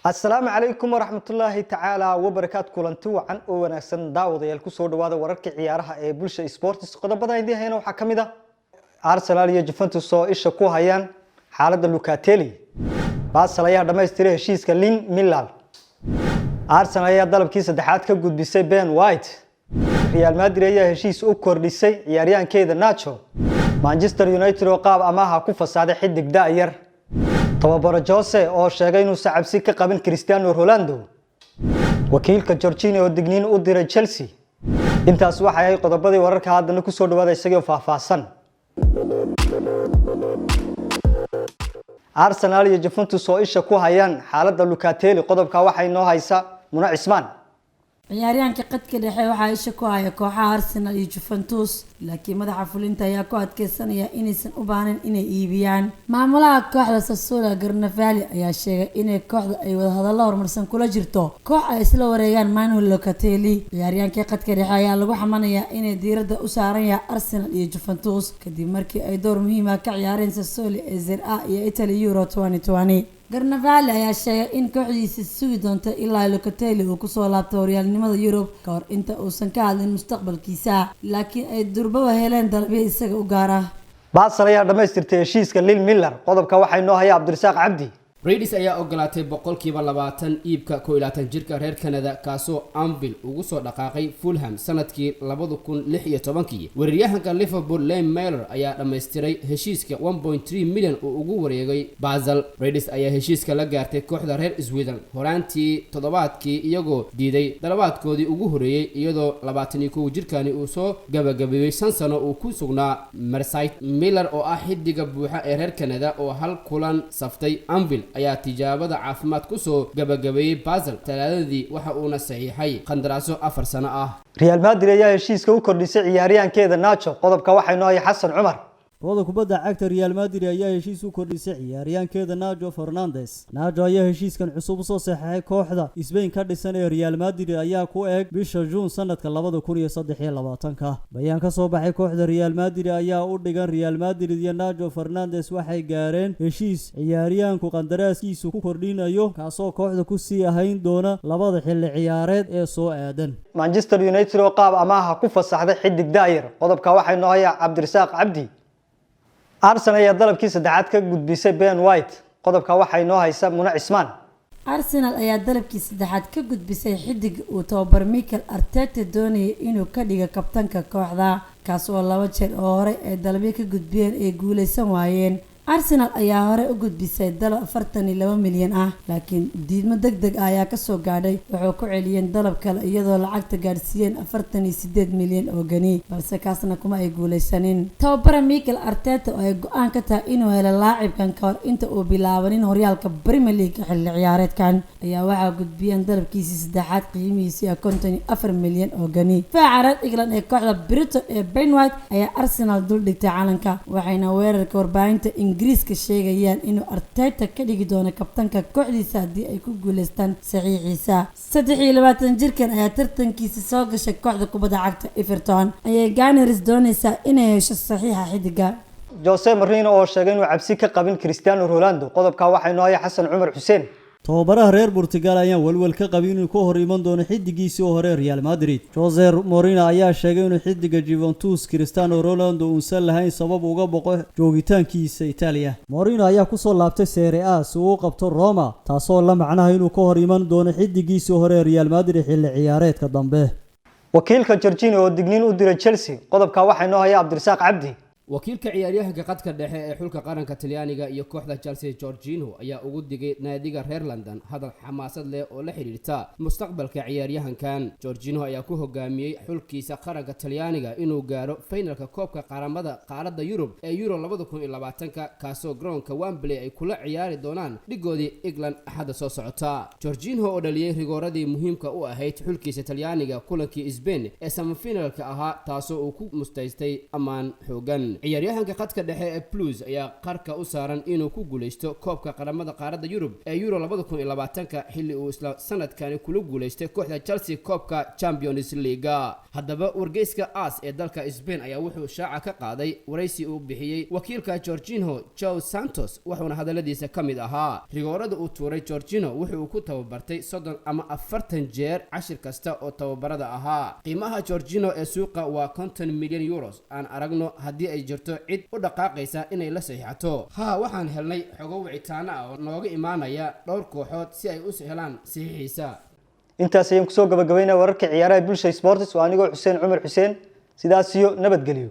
السلام عليكم ورحمة الله تعالى وبركاته كلنتي وعن وناكسن داوديال ku soo dhawaada wararka ciyaaraha ee bulsha sports qodobada ay diihayna waxa kamid ah Arsenal iyo Juventus oo isha ku hayaan xaaladda Locatelli Basel ayaa dhameystiray heshiiska Lin Milal Arsenal ayaa dalabkii saddexaad ka gudbisay Ben White Real Madrid ayaa heshiis u kordhisay ciyaaryahankeeda Nacho Manchester United oo qaab amaah ku fasaaday xidig daayar tababaro Jose oo sheegay inuu sacabsi ka qabin Cristiano Ronaldo wakiilka Jorginho oo digniin u diray Chelsea intaas waxa ay qodobadii wararka hadana ku soo dhawaada isagoo faahfaahsan Arsenal iyo Juventus oo isha ku hayaan xaaladda Locatelli qodobka waxa ay noo haysa Muna Cismaan ciyaaryahanka qadka dhexe waxa isha ku haya kooxaha Arsenal iyo Juventus laakiin madaxa fulinta ayaa ku adkeysanaya inaysan u baahnayn inay iibiyaan maamulaha kooxda Sassuolo Garnavalli ayaa sheegay in kooxda ay wada hadallo horumarsan kula jirto koox ay isla wareegaan Manuel Locatelli ciyaaryahanka qadka dhexe ayaa lagu xamanayaa inay diiradda u saarayaan Arsenal iyo Juventus kadib markii ay door muhiim ah ka ciyaareen Sassuolo ee Serie A iyo Italy Euro 2020 Garnavalli ayaa sheegay in kooxdiisa sugi doonto ilaa Locatelli uu ku soo laabto horyaalnimada Yurub ka hor inta uusan ka hadlin mustaqbalkiisa laakiin ay durba heleen dalbiyo isaga u gaar ah Basel ayaa dhameystirtay heshiiska Lin Milal qodobka waxa ay noo haya Abdirasaaq Cabdi Reds ayaa ogolaatay 20% iibka 21 jirka reer Canada kaasoo Anfield ugu soo dhaqaaqay Fulham sanadkii 2016 weeraryahanka Liverpool Lane Mailer ayaa dhameystiray heshiiska 1.3 milyan oo ugu wareegay Basel Reds ayaa heshiiska la gaartay kooxda reer Sweden horaantii toddobaadkii iyagoo diiday dalabaadkoodii ugu horeeyay iyadoo 21 jirkani uu soo gabagabeeyay 5 sano uu ku sugnaa Marseille Mailer oo ah xidiga buuxa ee reer Canada oo hal kulan saftay Anfield ayaa tijaabada caafimaad ku soo gabagabeeyay Basel talaadadii waxa uu na saxiixay qandaraaso 4 sano ah Real Madrid ayaa heshiiska u kordhisay ciyaaryahankeeda Nacho qodobka waxa ay noo haya Xasan Cumar kooxda kubadda cagta Real Madrid ayaa heshiis u kordhisay ciyaaryahankeeda Nacho Fernandes Nacho ayaa heshiiskan cusub soo saxeexay kooxda Spain ka dhisan ee Real Madrid ayaa ku eeg bisha June sanadka 2023 bayaan ka soo baxay kooxda Real Madrid ayaa u dhigan Real Madrid iyo Nacho Fernandes waxay gaareen heshiis ciyaaryahanku qandaraaskiisu ku kordhinayo kaasoo kooxda ku sii ahayn doona labada xilli ciyaareed ee soo aadan Manchester United oo qaab amaah ku fasaxday xidig daayar qodobka waxa ay noo haya Abdirasaaq Cabdi Arsenal ayaa dalabkii saddexaad ka gudbisay Ben White qodobka waxa ay noo haysa Muna Cismaan Arsenal ayaa dalabkii saddexaad ka gudbisay xidig uu tababar Mikel Arteta doonayay inuu ka dhigo kabtanka kooxda kaas oo laba jeer oo hore ay dalabyo ka gudbiyeen ee guuleysan waayeen Arsenal ayaa hore u gudbisay dalab 42 milyan ah laakiin diidmo degdeg ah ayaa ka soo gaadhay wuxuu ku celiyeen dalab kale iyadoo lacagta gaarsiiyeen 48 milyan oo gani balse kaasna kuma ay guuleysanin tababara Mikel Arteta oo ay go'aan ka tahay inuu helo laacibkan ka hor inta uu bilaabanin horyaalka Premier League xilli ciyaareedkan ayaa waxa gudbiyeen dalabkiisa saddexaad qiimihiisa 54 milyan oo gani faacareed England ee kooxda Brighton ee Ben White ayaa Arsenal dul dhigtay calanka waxayna weerarka warbaahinta Ingiriiska sheegayaan inuu Arteta ka dhigi doono kabtanka kooxdiisa hadii ay ku guuleystaan saxiixiisa 23 jirkan ayaa tartankiisa soo gashay kooxda kubadda cagta Everton ayay Gunners doonaysaa inay hesho saxiixa xidiga Jose Mourinho oo sheegay inuu cabsi ka qabin Cristiano Ronaldo qodobka waxa ay noo haya Xasan Cumar Xuseen tababaraha reer Portugal ayaa walwal ka qabin inuu ku hor iman doono xidigiisii hore Real Madrid Jose Mourinho ayaa sheegay inuu xidiga Juventus Cristiano Ronaldo uusan lahayn sabab uga boqo joogitaankiisa Italia Mourinho ayaa ku soo laabtay Serie A si uu qabto Roma taasoo la macnaha inuu ku hor iman doono xidigiisii hore Real Madrid xilli ciyaareedka dambe wakiilka Jorginho oo digniin u diray Chelsea qodobka waxa ay noo haya Abdirasaaq Cabdi wakiilka ciyaaryahanka qadka dhexe ee xulka qaranka Talyaaniga iyo kooxda Chelsea Jorginho ayaa ugu digay naadiga reer London hadal xamaasad leh oo la xiriirta mustaqbalka ciyaaryahankan Jorginho ayaa ku hogaamiyay xulkiisa qaranka Talyaaniga inuu gaaro finalka koobka qaramada qaaradda Yurub ee Euro 2020 kaasoo garoonka Wembley ay kula ciyaari doonaan dhigoodii England axada soo socota Jorginho oo dhaliyay rigooradii muhiimka u ahayd xulkiisa Talyaaniga kulankii Spain ee semifinalka ahaa taasoo uu ku mustaystay amaan xoogan ciyaaryahanka khadka dhexe ee Blues ayaa qarka u saaran inuu ku guuleysto koobka qaramada qaaradda Yurub ee Euro 2020 xilli uu isla sanadkani kula guuleystay kooxda Chelsea koobka Champions League. haddaba wargeyska AS ee dalka Spain ayaa wuxuu shaaca ka qaaday waraysi uu bixiyay wakiilka Jorginho João Santos wuxuuna hadaladiisa ka mid ahaa rigoorada uu tuuray Jorginho wuxuu ku tababartay 30 ama 40 jeer cashir kasta oo tababarada ahaa. qiimaha Jorginho ee suuqa waa 50 milyan euros. aan aragno haddii ay jirto cid u dhaqaaqaysa inay la saxiixato. waxaan helnay xogo wicitaano ah oo nooga imaanaya dhowr kooxood si ay u helaan saxiixiisa. intaas ayaan kusoo gabagabaynaa wararka ciyaaraha bulsha sports oo anigoo Xuseen Cumar Xuseen sidaas iyo nabadgelyo.